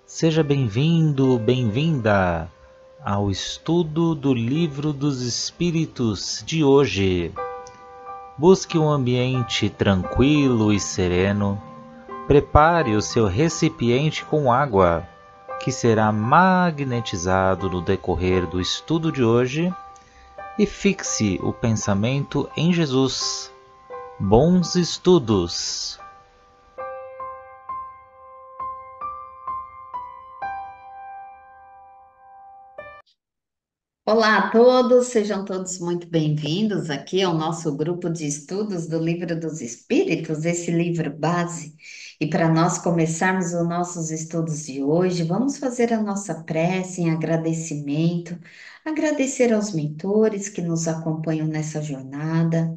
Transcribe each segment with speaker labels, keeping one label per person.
Speaker 1: Seja bem-vindo, bem-vinda ao estudo do Livro dos Espíritos de hoje. Busque um ambiente tranquilo e sereno. Prepare o seu recipiente com água, que será magnetizado no decorrer do estudo de hoje, e fixe o pensamento em Jesus. Bons estudos!
Speaker 2: Olá a todos, sejam todos muito bem-vindos aqui ao nosso grupo de estudos do Livro dos Espíritos, esse livro base. E para nós começarmos os nossos estudos de hoje, vamos fazer a nossa prece em agradecimento, agradecer aos mentores que nos acompanham nessa jornada,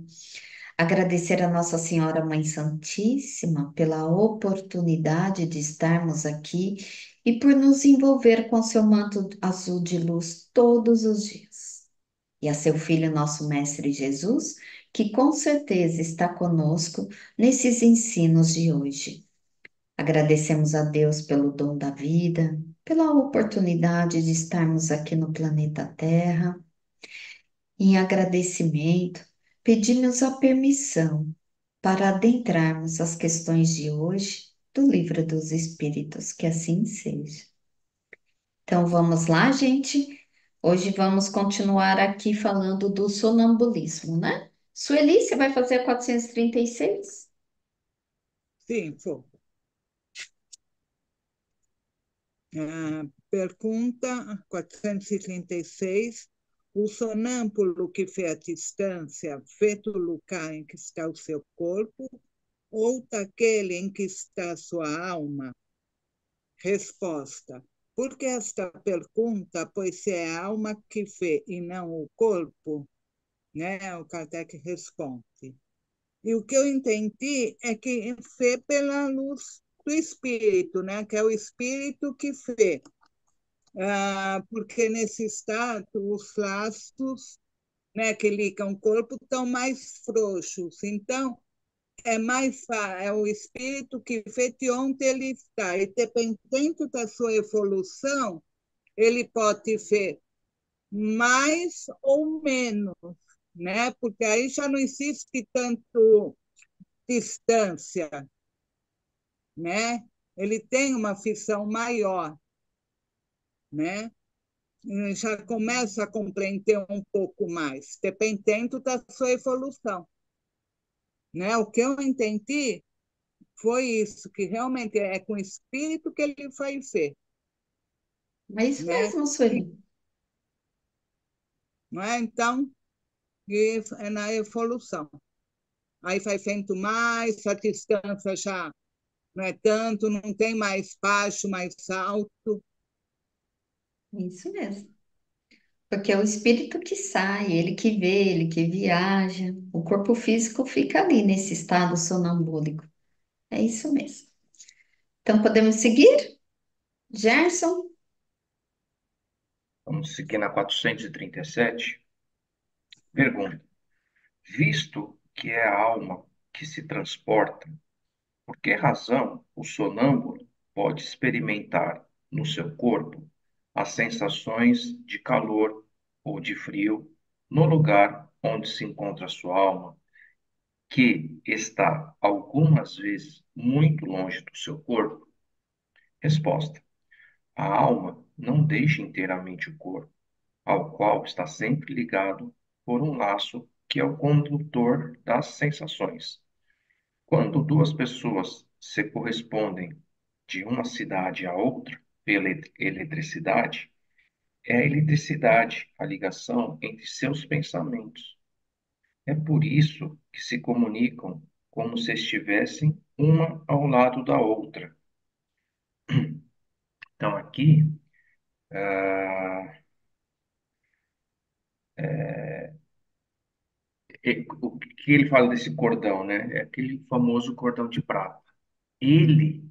Speaker 2: agradecer a Nossa Senhora Mãe Santíssima pela oportunidade de estarmos aqui e por nos envolver com seu manto azul de luz todos os dias. E a seu Filho, nosso Mestre Jesus, que com certeza está conosco nesses ensinos de hoje. Agradecemos a Deus pelo dom da vida, pela oportunidade de estarmos aqui no planeta Terra. Em agradecimento, pedimos a permissão para adentrarmos as questões de hoje do Livro dos Espíritos, que assim seja. Então vamos lá, gente. Hoje vamos continuar aqui falando do sonambulismo, né? Sueli, você vai fazer a 436?
Speaker 3: Sim, foi. Pergunta 436. O sonâmbulo que vê a distância, vê do lugar em que está o seu corpo ou daquele em que está a sua alma? Resposta. Por que esta pergunta? Pois se é a alma que vê e não o corpo, né? O Kardec responde. E o que eu entendi é que vê pela luz do espírito, né? Que é o espírito que vê. Porque nesse estado os laços, né, que ligam o corpo estão mais frouxos. Então, é o espírito que vê de onde ele está. E dependendo da sua evolução, ele pode ver mais ou menos, né? Porque aí já não existe tanto distância, né? Ele tem uma visão maior, né? Já começa a compreender um pouco mais, dependendo da sua evolução, né? O que eu entendi foi isso, que realmente é com o espírito que ele vai ver,
Speaker 2: É isso
Speaker 3: né?
Speaker 2: mesmo, Sueli.
Speaker 3: Não é? Então, é na evolução. Aí vai vendo mais, a distância já não é tanto, não tem mais baixo, mais alto.
Speaker 2: É isso mesmo. Porque é o espírito que sai, ele que vê, ele que viaja. O corpo físico fica ali nesse estado sonambúlico. É isso mesmo. Então podemos seguir? Gerson?
Speaker 4: Vamos seguir na 437. Pergunta: visto que é a alma que se transporta, por que razão o sonâmbulo pode experimentar no seu corpo as sensações de calor ou de frio no lugar onde se encontra sua alma, que está algumas vezes muito longe do seu corpo? Resposta: a alma não deixa inteiramente o corpo, ao qual está sempre ligado por um laço que é o condutor das sensações. Quando duas pessoas se correspondem de uma cidade a outra pela eletricidade, é a eletricidade a ligação entre seus pensamentos. É por isso que se comunicam como se estivessem uma ao lado da outra. Então, aqui, ah, o que ele fala desse cordão, né? É aquele famoso cordão de prata. Ele,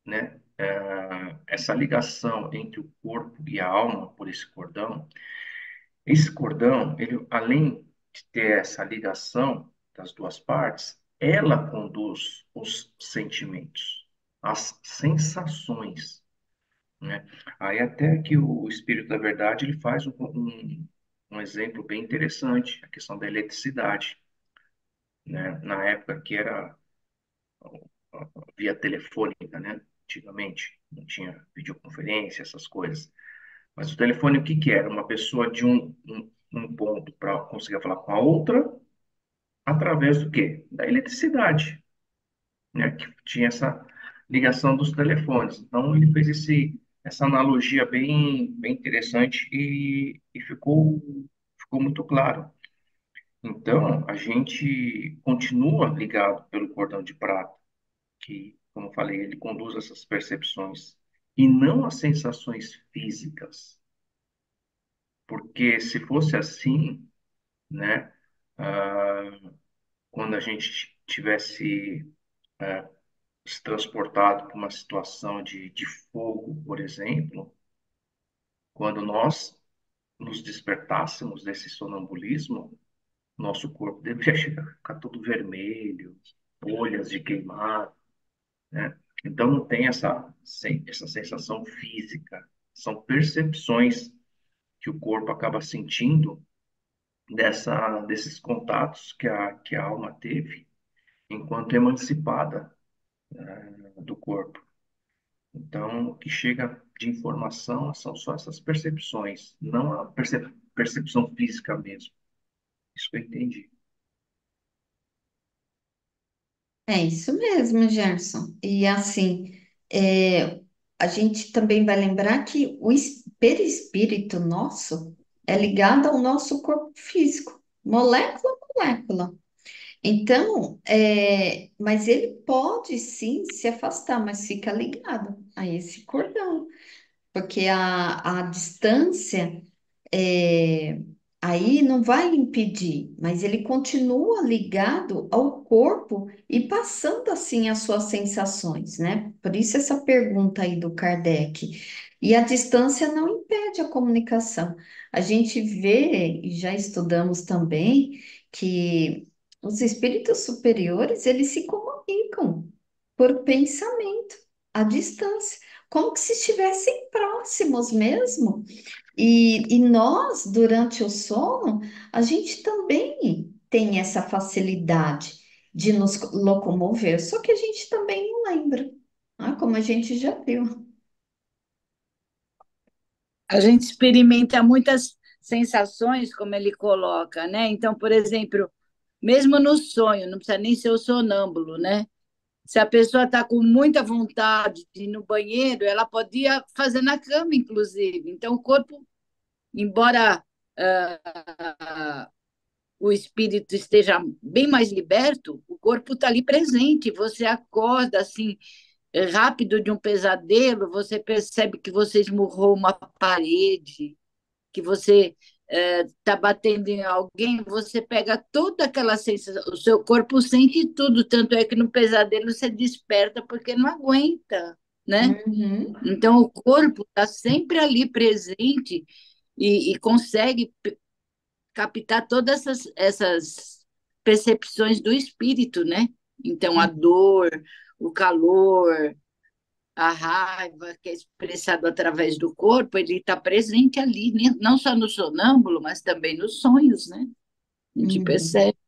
Speaker 4: né? Essa ligação entre o corpo e a alma por esse cordão, ele, além de ter essa ligação das duas partes, ela conduz os sentimentos, as sensações. né? Aí até que o Espírito da Verdade ele faz um exemplo bem interessante, a questão da eletricidade, né? Na época que era via telefônica, né? Antigamente, não tinha videoconferência, essas coisas. Mas o telefone, o que que era? Uma pessoa de um ponto para conseguir falar com a outra, através do quê? Da eletricidade, né? Que tinha essa ligação dos telefones. Então, ele fez essa analogia bem interessante e ficou muito claro. Então, a gente continua ligado pelo cordão de prata, que, como eu falei, ele conduz essas percepções e não as sensações físicas, porque se fosse assim, né, ah, quando a gente tivesse se transportado para uma situação de fogo, por exemplo, quando nós nos despertássemos desse sonambulismo, nosso corpo deveria ficar todo vermelho, bolhas de queimado, né? Então não tem essa sensação física, são percepções que o corpo acaba sentindo desses contatos que a alma teve enquanto emancipada, do corpo. Então, o que chega de informação são só essas percepções, não a percepção física mesmo. Isso que eu entendi.
Speaker 2: É isso mesmo, Gerson. E assim, a gente também vai lembrar que o perispírito nosso é ligado ao nosso corpo físico, molécula a molécula. Então, mas ele pode sim se afastar, mas fica ligado a esse cordão, porque a distância é, aí não vai impedir, mas ele continua ligado ao corpo e passando assim as suas sensações, né? Por isso essa pergunta aí do Kardec. E a distância não impede a comunicação. A gente vê, e já estudamos também, que os espíritos superiores, eles se comunicam por pensamento, à distância, como que se estivessem próximos mesmo. E nós, durante o sono, a gente também tem essa facilidade de nos locomover, só que a gente também não lembra, né? Como a gente já viu.
Speaker 5: A gente experimenta muitas sensações, como ele coloca, né? Então, por exemplo, mesmo no sonho, não precisa nem ser o sonâmbulo, né? Se a pessoa está com muita vontade de ir no banheiro, ela podia fazer na cama, inclusive. Então, o corpo, embora o espírito esteja bem mais liberto, o corpo está ali presente. Você acorda assim, rápido de um pesadelo, você percebe que você esmurrou uma parede, que você está batendo em alguém, você pega toda aquela sensação, o seu corpo sente tudo, tanto é que no pesadelo você desperta porque não aguenta, né?
Speaker 2: Uhum.
Speaker 5: Então o corpo está sempre ali presente e consegue captar todas essas percepções do espírito, né? Então a dor, o calor, a raiva que é expressado através do corpo, ele está presente ali, né? Não só no sonâmbulo, mas também nos sonhos, né? A gente
Speaker 2: Uhum.
Speaker 5: percebe.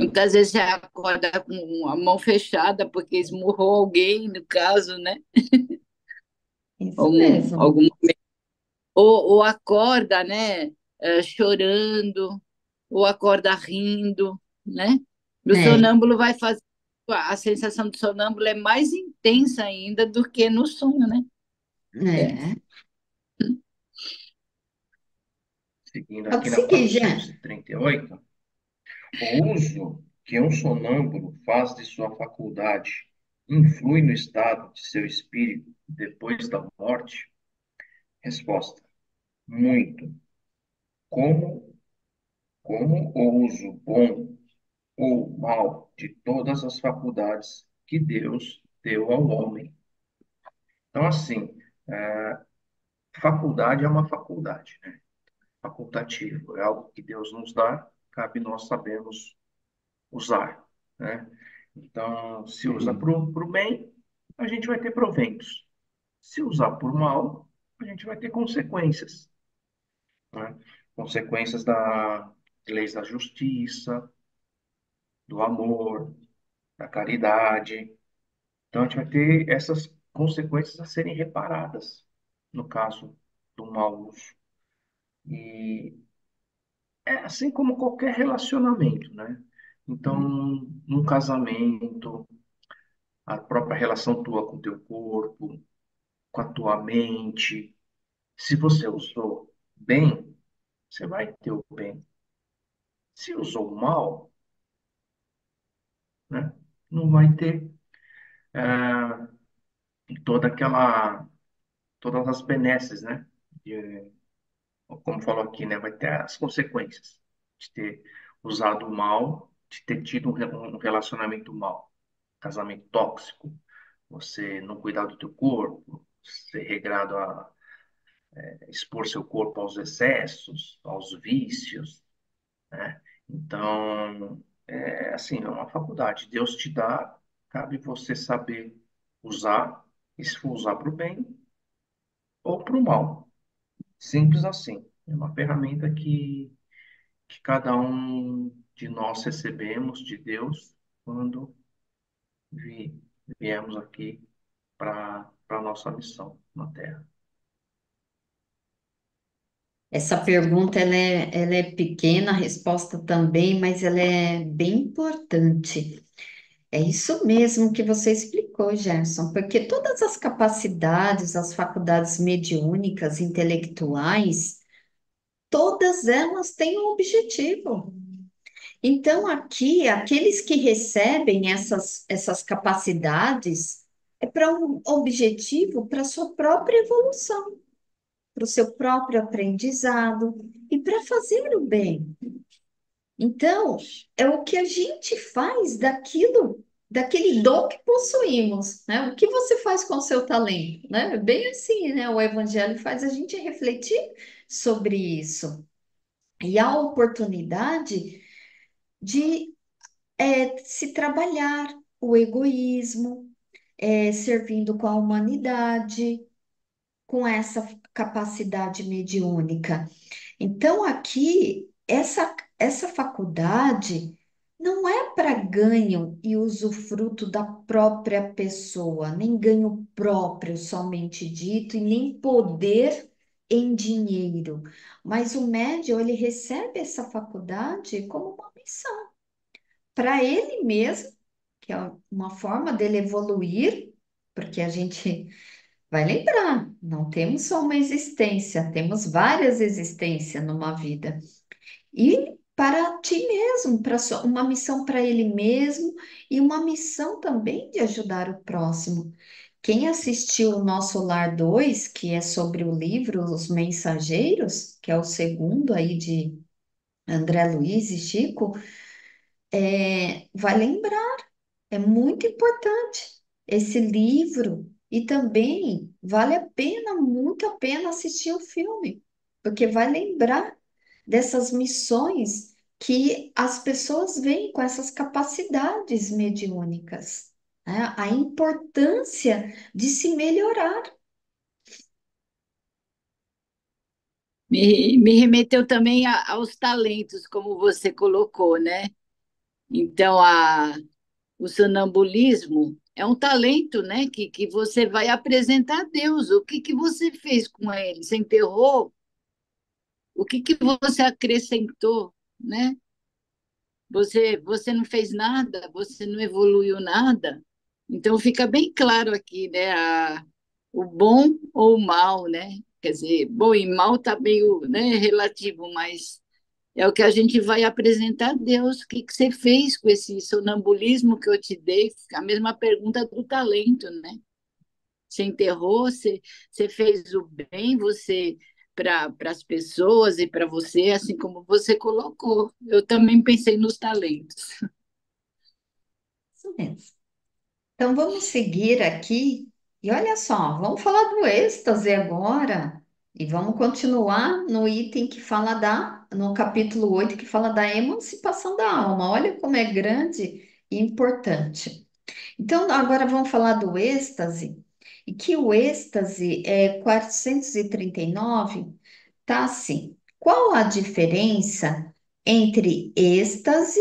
Speaker 5: Muitas vezes você acorda com a mão fechada porque esmurrou alguém, no caso, né?
Speaker 2: Isso
Speaker 5: Algum,
Speaker 2: mesmo.
Speaker 5: algum, ou acorda, né? Chorando, ou acorda rindo, né? O
Speaker 2: É,
Speaker 5: sonâmbulo vai fazer. A sensação do sonâmbulo é mais intensa ainda do que no sonho, né? É.
Speaker 2: é.
Speaker 4: Seguindo
Speaker 2: Pode
Speaker 4: aqui na
Speaker 2: seguir, Jean.
Speaker 4: 438, o uso que um sonâmbulo faz de sua faculdade influi no estado de seu espírito depois da morte? Resposta: muito. Como, como o uso bom ou mal de todas as faculdades que Deus deu ao homem. Então, assim, faculdade é uma faculdade, né? Facultativo, é algo que Deus nos dá, cabe nós sabermos usar, né? Então, se usa para o bem, a gente vai ter proventos. Se usar por mal, a gente vai ter consequências, né? Consequências das leis da justiça, do amor, da caridade. Então, a gente vai ter essas consequências a serem reparadas, no caso do mau uso. E é assim como qualquer relacionamento, né? Então, num casamento, a própria relação tua com o teu corpo, com a tua mente, se você usou bem, você vai ter o bem. Se usou mal, né? Não vai ter toda aquela, todas as benesses, né? De- como falou aqui, né? Vai ter as consequências de ter usado mal, de ter tido um relacionamento mal, casamento tóxico, você não cuidar do teu corpo, ser regrado a expor seu corpo aos excessos, aos vícios, né? Então, é assim, é uma faculdade. Deus te dá, cabe você saber usar, e se for usar para o bem ou para o mal. Simples assim. É uma ferramenta que cada um de nós recebemos de Deus quando vi- viemos aqui para a nossa missão na Terra.
Speaker 2: Essa pergunta ela é pequena, a resposta também, mas ela é bem importante. É isso mesmo que você explicou, Gerson, porque todas as capacidades, as faculdades mediúnicas, intelectuais, todas elas têm um objetivo. Então, aqui, aqueles que recebem essas capacidades é para um objetivo, para a sua própria evolução, para o seu próprio aprendizado e para fazer o bem. Então, é o que a gente faz daquele dom que possuímos, né? O que você faz com o seu talento, né? É bem assim, né? O Evangelho faz a gente refletir sobre isso. E a oportunidade de se trabalhar o egoísmo, servindo com a humanidade, com essa capacidade mediúnica. Então, aqui, essa faculdade não é para ganho e usufruto da própria pessoa, nem ganho próprio somente dito, e nem poder em dinheiro. Mas o médium, ele recebe essa faculdade como uma missão para ele mesmo, que é uma forma dele evoluir, porque a gente vai lembrar, não temos só uma existência, temos várias existências numa vida. E para ti mesmo, uma missão para ele mesmo e uma missão também de ajudar o próximo. Quem assistiu o Nosso Lar 2, que é sobre o livro Os Mensageiros, que é o segundo aí de André Luiz e Chico, vai lembrar, é muito importante esse livro e também vale a pena, muito a pena assistir o filme, porque vai lembrar dessas missões que as pessoas veem com essas capacidades mediúnicas, né? A importância de se melhorar.
Speaker 5: Me remeteu também aos talentos, como você colocou, né? Então, o sonambulismo é um talento, né? Que você vai apresentar a Deus. O que que você fez com ele? Você enterrou? O que que você acrescentou, né? Você não fez nada, você não evoluiu nada. Então fica bem claro aqui, né? O bom ou o mal, né? Quer dizer, bom e mal está meio, né, relativo, mas é o que a gente vai apresentar a Deus. O que que você fez com esse sonambulismo que eu te dei? A mesma pergunta do talento, né? Você enterrou, você fez o bem, você para as pessoas e para você, assim como você colocou. Eu também pensei nos talentos.
Speaker 2: Isso mesmo. Então vamos seguir aqui e olha só, vamos falar do êxtase agora e vamos continuar no item que fala no capítulo 8 que fala da emancipação da alma. Olha como é grande e importante. Então agora vamos falar do êxtase e que o êxtase é 439, tá assim. Qual a diferença entre êxtase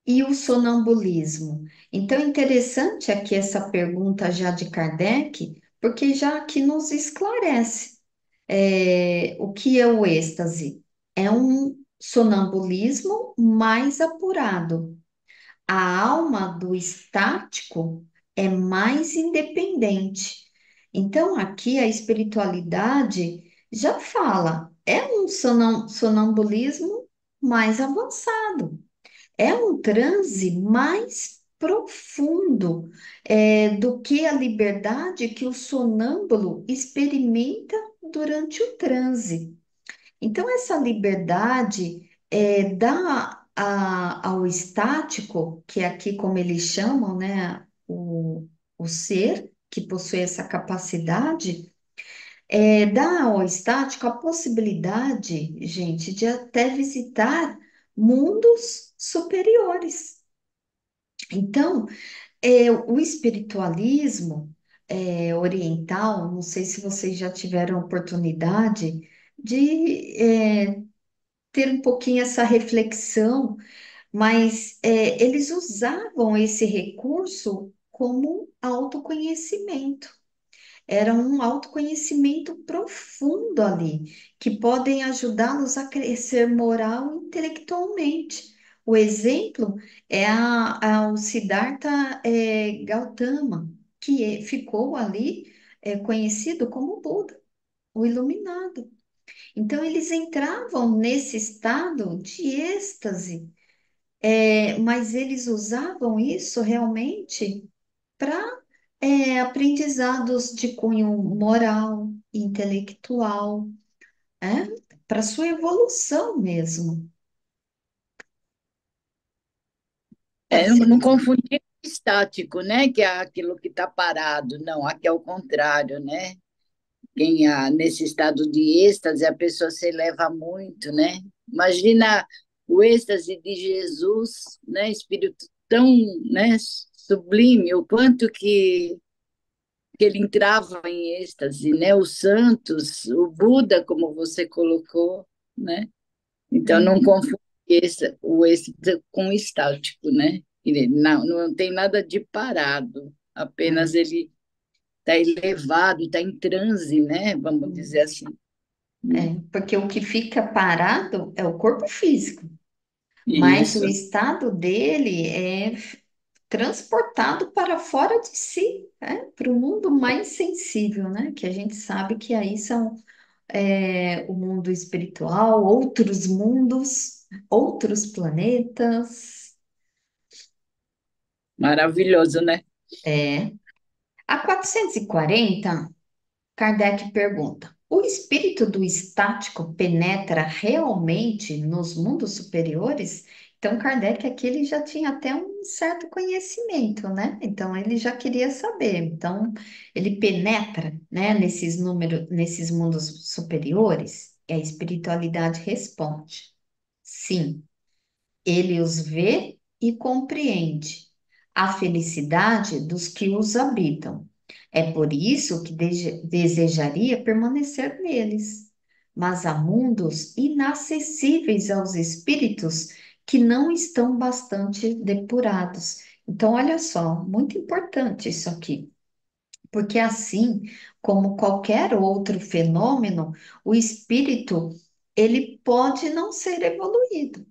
Speaker 2: e o sonambulismo? Então, interessante aqui essa pergunta já de Kardec, porque já aqui nos esclarece o que é o êxtase. É um sonambulismo mais apurado. A alma do estático é mais independente. Então, aqui a espiritualidade já fala, é um sonambulismo mais avançado. É um transe mais profundo do que a liberdade que o sonâmbulo experimenta durante o transe. Então, essa liberdade dá ao estático, que é aqui como eles chamam, né, o ser que possui essa capacidade, dá ao estático a possibilidade, gente, de até visitar mundos superiores. Então, o espiritualismo oriental, não sei se vocês já tiveram oportunidade de ter um pouquinho essa reflexão, mas eles usavam esse recurso como autoconhecimento. Era um autoconhecimento profundo ali, que podem ajudá-los a crescer moral e intelectualmente. O exemplo é o Siddhartha Gautama, que ficou ali conhecido como Buda, o iluminado. Então, eles entravam nesse estado de êxtase, mas eles usavam isso realmente para aprendizados de cunho moral, intelectual, para sua evolução mesmo. Pode
Speaker 5: Não,
Speaker 2: ser.
Speaker 5: não confundir com estático, né? Que é aquilo que está parado. Não, aqui é o contrário, né? Nesse estado de êxtase, a pessoa se eleva muito, né? Imagina o êxtase de Jesus, né? Espírito tão, né, sublime, o quanto que ele entrava em êxtase, né? Os santos, o Buda, como você colocou, né? Então, não
Speaker 2: Uhum.
Speaker 5: confunde o êxtase com o estático, né? Ele não tem nada de parado, apenas
Speaker 2: É,
Speaker 5: ele está elevado, está em transe, né? Vamos dizer
Speaker 2: isso.
Speaker 5: assim.
Speaker 2: Porque o que fica parado é o corpo físico, mas o
Speaker 5: Isso,
Speaker 2: estado dele é transportado para fora de si, para o mundo mais sensível, né? Que a gente sabe que aí são o mundo espiritual, outros mundos, outros planetas.
Speaker 5: maravilhoso, né?
Speaker 2: É. A 440, Kardec pergunta: o espírito do estático penetra realmente nos mundos superiores? Então, Kardec aqui ele já tinha até um certo conhecimento, né? Então, ele já queria saber. Então, ele penetra, né, nesses mundos superiores? E a espiritualidade responde: sim. Ele os vê e compreende a felicidade dos que os habitam. É por isso que desejaria permanecer neles. Mas há mundos inacessíveis aos espíritos que não estão bastante depurados. Então, olha só, muito importante isso aqui, porque assim como qualquer outro fenômeno, o espírito ele pode não ser evoluído.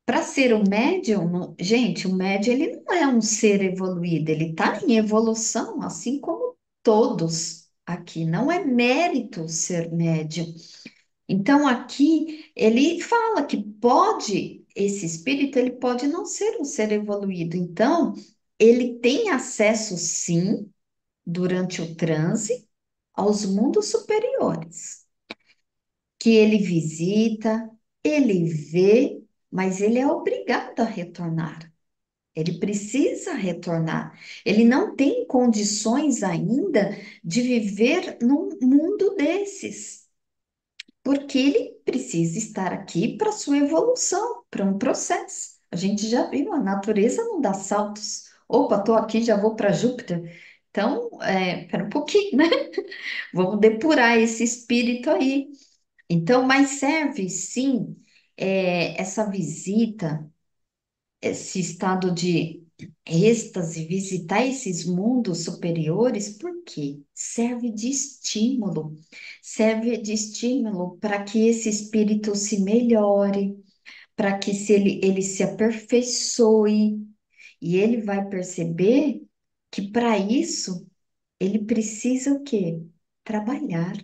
Speaker 2: Para ser um médium, gente, o médium ele não é um ser evoluído, ele está em evolução, assim como todos aqui. Não é mérito ser médium. Então aqui ele fala que esse espírito, ele pode não ser um ser evoluído. Então, ele tem acesso, sim, durante o transe, aos mundos superiores que ele visita, ele vê, mas ele é obrigado a retornar. Ele precisa retornar. Ele não tem condições ainda de viver num mundo desses, porque ele precisa estar aqui para sua evolução, para um processo. A gente já viu, a natureza não dá saltos. Opa, tô aqui, já vou para Júpiter. Então, pera um pouquinho, né? Vamos depurar esse espírito aí. Então, mas serve sim, essa visita, esse estado de êxtase, visitar esses mundos superiores, por quê? Serve de estímulo para que esse espírito se melhore, para que ele se aperfeiçoe, e ele vai perceber que para isso ele precisa o quê? Trabalhar.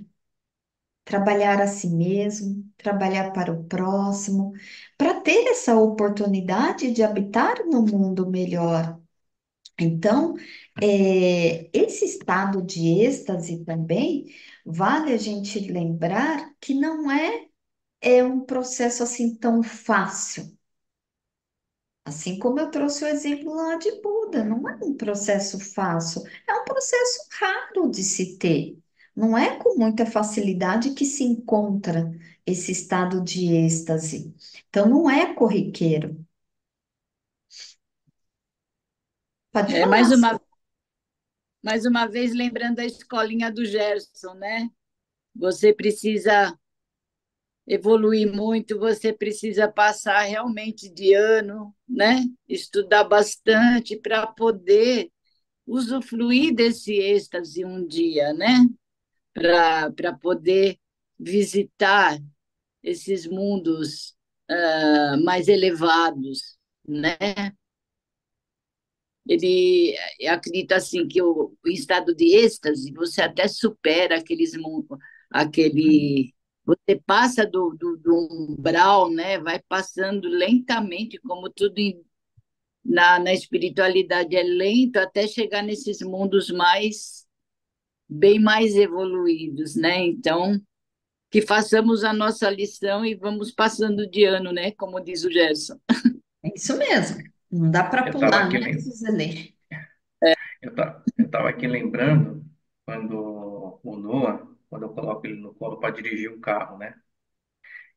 Speaker 2: Trabalhar a si mesmo, trabalhar para o próximo, para ter essa oportunidade de habitar no mundo melhor. Então, esse estado de êxtase também vale a gente lembrar que não é um processo assim tão fácil. Assim como eu trouxe o exemplo lá de Buda, não é um processo fácil, é um processo raro de se ter. Não é com muita facilidade que se encontra esse estado de êxtase. Então, não é corriqueiro. Pode
Speaker 5: É,
Speaker 2: falar.
Speaker 5: mais uma vez, lembrando a escolinha do Gerson, né? Você precisa evoluir muito, você precisa passar realmente de ano, né? Estudar bastante para poder usufruir desse êxtase um dia, né? Para poder visitar esses mundos mais elevados, né? Ele acredita assim que o estado de êxtase você até supera aquele você passa do umbral, né? Vai passando lentamente, como tudo na espiritualidade é lento, até chegar nesses mundos bem mais evoluídos, né? Então, que façamos a nossa lição e vamos passando de ano, né? Como diz o Gerson.
Speaker 2: É isso mesmo. Não dá para
Speaker 4: Eu estava
Speaker 2: pular,
Speaker 4: aqui,
Speaker 2: né, Suzane?
Speaker 4: eu tava aqui lembrando quando o Noah, quando eu coloco ele no colo para dirigir o carro, né?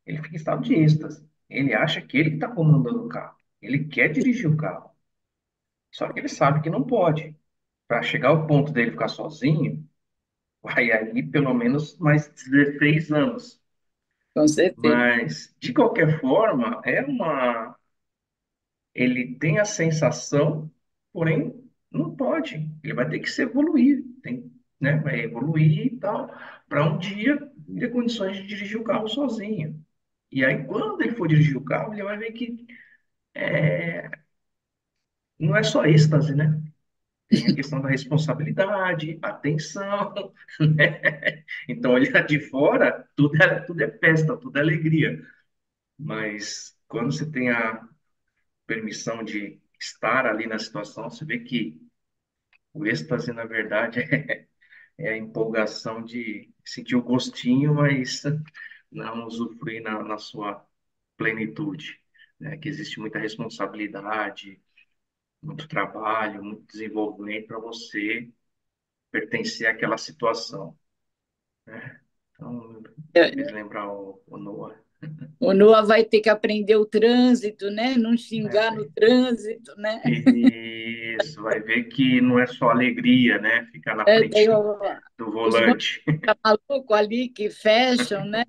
Speaker 4: Ele fica em estado de êxtase. Ele acha que ele está comandando o carro. Ele quer dirigir o carro. Só que ele sabe que não pode. Para chegar ao ponto dele ficar sozinho, vai aí pelo menos mais 16 anos.
Speaker 5: Com certeza.
Speaker 4: Mas, de qualquer forma, ele tem a sensação, porém, não pode. Ele vai ter que se evoluir. Tem, né? Vai evoluir e tal, para um dia ter condições de dirigir o carro sozinho. E aí, quando ele for dirigir o carro, ele vai ver que não é só êxtase, né? Tem a questão da responsabilidade, atenção, né? Então, olhar de fora, tudo é festa, tudo é alegria. Mas quando você tem a permissão de estar ali na situação, você vê que o êxtase, na verdade, é a empolgação de sentir o gostinho, mas não usufruir na sua plenitude, né? Que existe muita responsabilidade, muito trabalho, muito desenvolvimento para você pertencer àquela situação, né? Então, fez lembrar o Noah,
Speaker 5: O Noah vai ter que aprender o trânsito, né? Não
Speaker 4: né?
Speaker 5: xingar no trânsito, né?
Speaker 4: Isso, vai ver que não é só alegria, né? Ficar na
Speaker 5: Tem
Speaker 4: frente do
Speaker 5: os
Speaker 4: volante.
Speaker 5: malucos ali que fecham, né?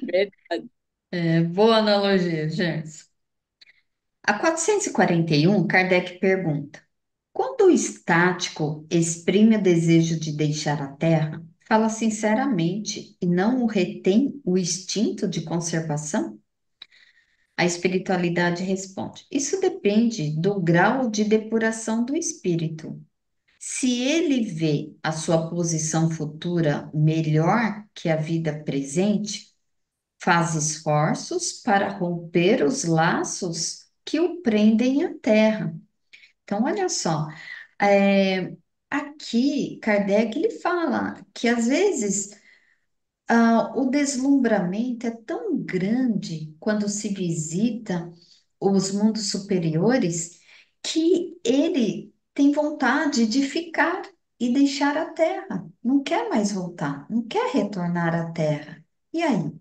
Speaker 5: Verdade.
Speaker 2: Boa analogia, Gerson. A 441, Kardec pergunta: quando o estático exprime o desejo de deixar a Terra, fala sinceramente e não o retém o instinto de conservação? A espiritualidade responde: isso depende do grau de depuração do espírito. Se ele vê a sua posição futura melhor que a vida presente, faz esforços para romper os laços que o prendem à terra. Então, olha só, é, aqui Kardec ele fala que às vezes o deslumbramento é tão grande quando se visita os mundos superiores que ele tem vontade de ficar e deixar a Terra, não quer mais voltar, não quer retornar à Terra. E aí?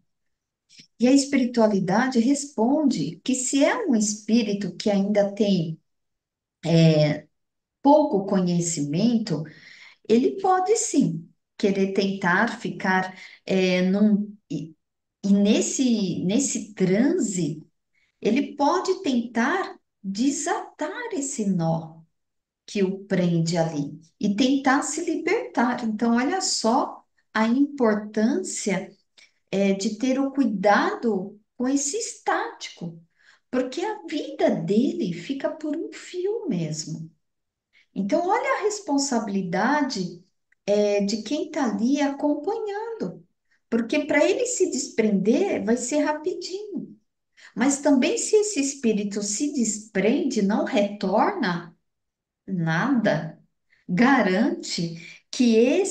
Speaker 2: E a espiritualidade responde que se é um espírito que ainda tem pouco conhecimento, ele pode sim querer tentar ficar e nesse transe, ele pode tentar desatar esse nó que o prende ali e tentar se libertar. Então, olha só a importância de ter o cuidado com esse estático, porque a vida dele fica por um fio mesmo. Então, olha a responsabilidade de quem está ali acompanhando, porque para ele se desprender vai ser rapidinho. Mas também se esse espírito se desprende, não retorna nada, garante que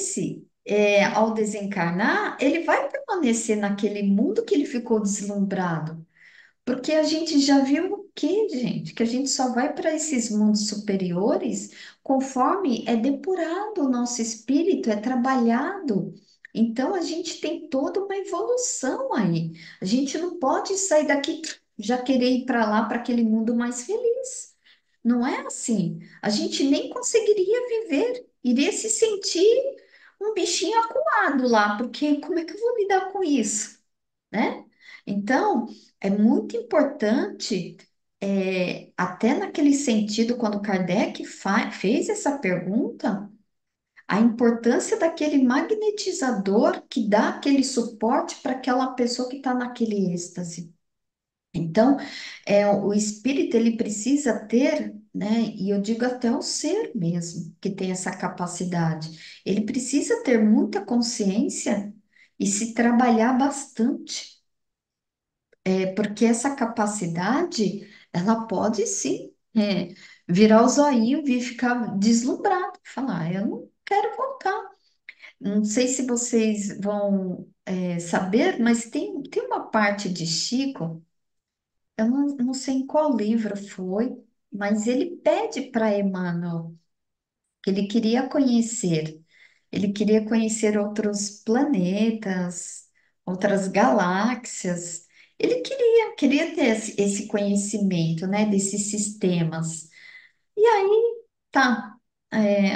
Speaker 2: ao desencarnar, ele vai permanecer naquele mundo que ele ficou deslumbrado. Porque a gente já viu o quê, gente? Que a gente só vai para esses mundos superiores conforme é depurado o nosso espírito, é trabalhado. Então a gente tem toda uma evolução aí. A gente não pode sair daqui já querer ir para lá, para aquele mundo mais feliz. Não é assim. A gente nem conseguiria viver, iria se sentir um bichinho acuado lá, porque como é que eu vou lidar com isso, né? Então, é muito importante, até naquele sentido, quando Kardec fez essa pergunta, a importância daquele magnetizador que dá aquele suporte para aquela pessoa que está naquele êxtase. Então, o espírito ele precisa ter, né? E eu digo até o ser mesmo que tem essa capacidade. Ele precisa ter muita consciência e se trabalhar bastante, porque essa capacidade ela pode sim, virar o zoinho e ficar deslumbrado, falar, eu não quero voltar. Não sei se vocês vão, saber, mas tem uma parte de Chico. Eu não sei em qual livro foi, mas ele pede para Emmanuel que ele queria conhecer outros planetas, outras galáxias. Ele queria ter esse conhecimento, né, desses sistemas. E aí, tá.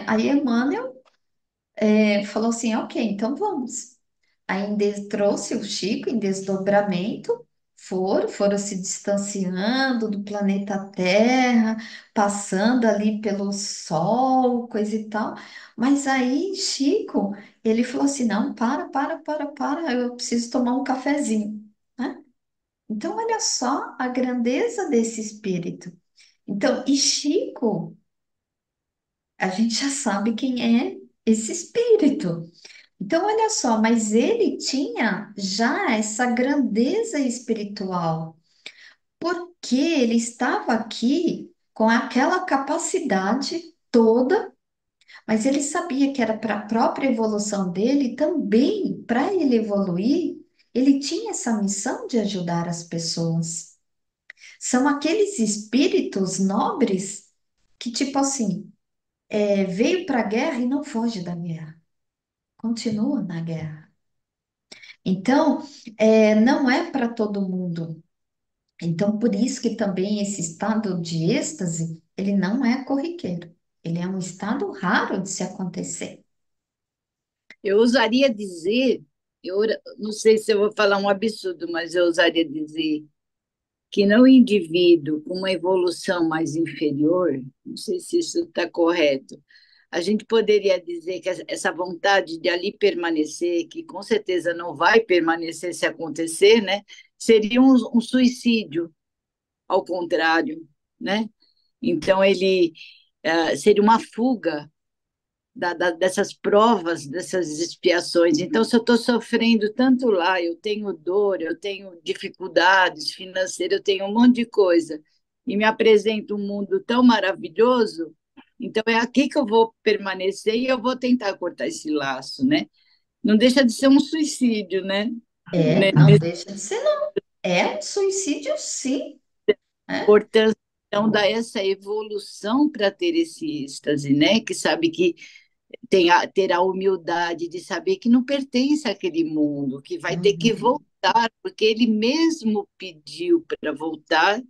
Speaker 2: Aí Emmanuel falou assim, ok, então vamos. Trouxe o Chico em desdobramento, foram se distanciando do planeta Terra, passando ali pelo Sol, coisa e tal. Mas aí, Chico, ele falou assim: não, para, eu preciso tomar um cafezinho, né? Então, olha só a grandeza desse espírito. Então, e Chico, a gente já sabe quem é esse espírito. Então, olha só, mas ele tinha já essa grandeza espiritual, porque ele estava aqui com aquela capacidade toda, mas ele sabia que era para a própria evolução dele, também para ele evoluir, ele tinha essa missão de ajudar as pessoas. São aqueles espíritos nobres que, tipo assim, veio para a guerra e não foge da guerra, continua na guerra. Então, não é para todo mundo. Então, por isso que também esse estado de êxtase, ele não é corriqueiro. Ele é um estado raro de se acontecer.
Speaker 5: Eu ousaria dizer, eu não sei se eu vou falar um absurdo, mas eu ousaria dizer que no indivíduo com uma evolução mais inferior, não sei se isso está correto, a gente poderia dizer que essa vontade de ali permanecer, que com certeza não vai permanecer se acontecer, né, seria um suicídio, ao contrário, né? Então ele seria uma fuga dessas provas, dessas expiações. Então, se eu estou sofrendo tanto lá, eu tenho dor, eu tenho dificuldades financeiras, eu tenho um monte de coisa, e me apresenta um mundo tão maravilhoso, então é aqui que eu vou permanecer e eu vou tentar cortar esse laço, né? Não deixa de ser um suicídio, né?
Speaker 2: Não deixa de ser, não. É um suicídio, sim. Né?
Speaker 5: Importância, então, dá essa evolução para ter esse êxtase, né? Que sabe que ter a humildade de saber que não pertence àquele mundo, que vai ter que
Speaker 2: Uhum.
Speaker 5: voltar, porque ele mesmo pediu para voltar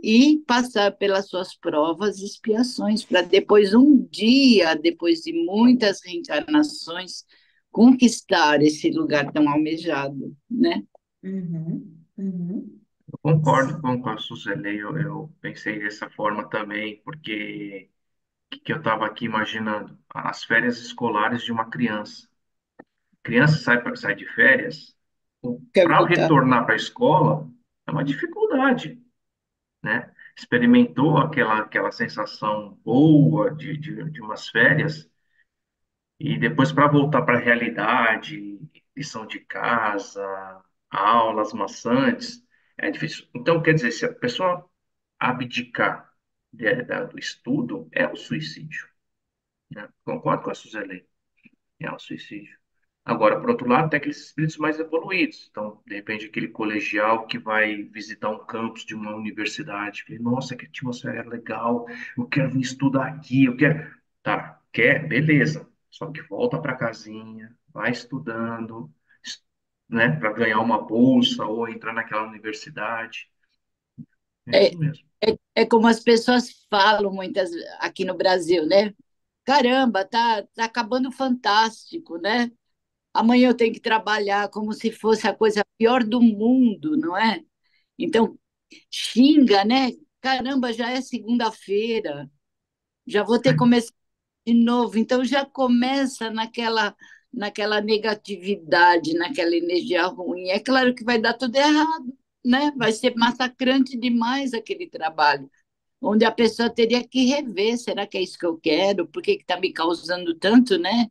Speaker 5: e passar pelas suas provas e expiações, para depois, um dia, depois de muitas reencarnações, conquistar esse lugar tão almejado, né?
Speaker 2: Uhum, uhum.
Speaker 4: Eu concordo com a Suzele, eu pensei dessa forma também, porque que eu estava aqui imaginando? As férias escolares de uma criança. A criança sai de férias,
Speaker 5: Quer
Speaker 4: para
Speaker 5: voltar.
Speaker 4: retornar para a escola é uma dificuldade, né? Experimentou aquela sensação boa de umas férias, e depois para voltar para a realidade, lição de casa, aulas maçantes, é difícil. Então, quer dizer, se a pessoa abdicar do estudo, é o suicídio, né? Concordo com a Suzeli, é o suicídio. Agora, por outro lado, tem aqueles espíritos mais evoluídos. Então, de repente, aquele colegial que vai visitar um campus de uma universidade. Fala, nossa, que atmosfera legal. Eu quero vir estudar aqui. Eu quero. Tá, quer? Beleza. Só que volta para casinha, vai estudando, es- né, para ganhar uma bolsa ou entrar naquela universidade. É
Speaker 5: É,
Speaker 4: isso mesmo.
Speaker 5: é como as pessoas falam muitas aqui no Brasil, né? Caramba, tá acabando o Fantástico, né? Amanhã eu tenho que trabalhar como se fosse a coisa pior do mundo, não é? Então, xinga, né? Caramba, já é segunda-feira, já vou ter que começar de novo. Então, já começa naquela negatividade, naquela energia ruim. É claro que vai dar tudo errado, né? Vai ser massacrante demais aquele trabalho, onde a pessoa teria que rever: será que é isso que eu quero? Por que está me causando tanto, né?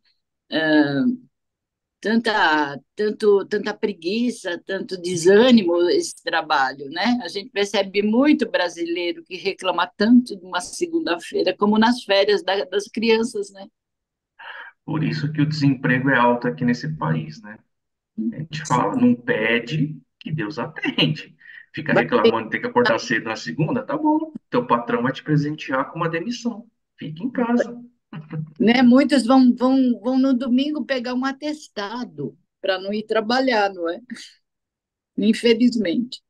Speaker 5: Tanta preguiça, tanto desânimo esse trabalho, né? A gente percebe muito brasileiro que reclama tanto de uma segunda-feira, como nas férias das crianças, né?
Speaker 4: Por isso que o desemprego é alto aqui nesse país, né? A gente fala, não pede, que Deus atende. Fica
Speaker 5: Vai ter,
Speaker 4: reclamando, tem que acordar cedo na segunda, tá bom. Teu patrão vai te presentear com uma demissão. Fique em casa.
Speaker 5: né? Muitos vão no domingo pegar um atestado para não ir trabalhar, não é? Infelizmente.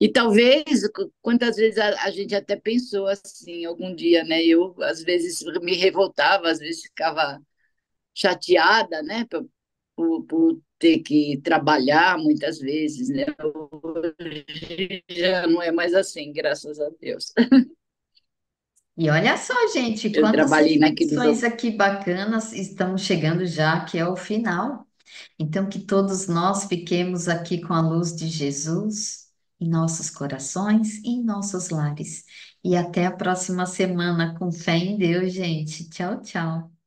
Speaker 5: E talvez, quantas vezes a gente até pensou assim, algum dia, né? Eu, às vezes, me revoltava, às vezes ficava chateada, né? Por ter que trabalhar muitas vezes, né? Hoje já não é mais assim, graças a Deus.
Speaker 2: E olha só, gente,
Speaker 5: Eu
Speaker 2: quantas
Speaker 5: trabalhei naquele
Speaker 2: reflexões aqui bacanas estamos chegando já, que é o final. Então, que todos nós fiquemos aqui com a luz de Jesus em nossos corações e em nossos lares. E até a próxima semana, com fé em Deus, gente. Tchau, tchau.